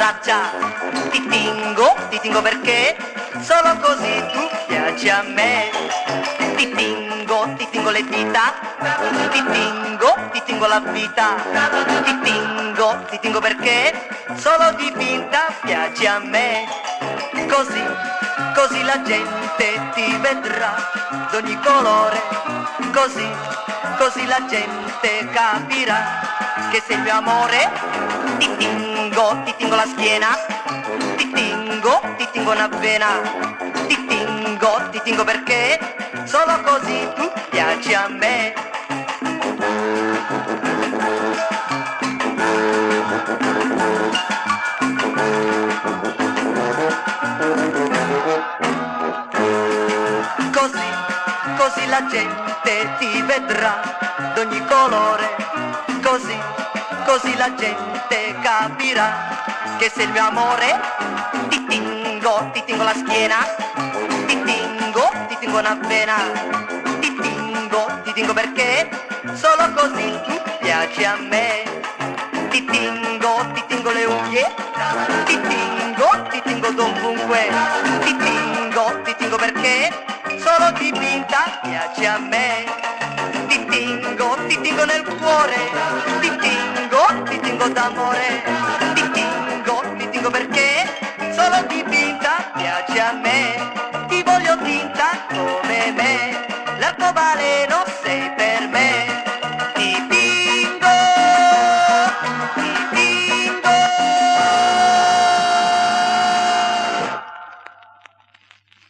braccia. Ti tingo perché solo così tu piaci a me. Ti tingo le dita, ti tingo la vita. Ti tingo perché solo di finta piaci a me. Così, così la gente ti vedrà d'ogni colore. Così, così la gente capirà che sei il mio amore. Ti tingo la schiena, ti tingo una vena. Ti tingo perché solo così tu piaci a me. Così, così la gente ti vedrà d'ogni colore. Così, così la gente capirà che sei il mio amore. Ti tingo la schiena, ti tingo una vena. Ti tingo perché solo così tu piaci a me. Ti tingo le unghie, ti tingo dovunque. Ti tingo perché solo di finta piaci a me. Ti tingo nel cuore, ti tingo d'amore.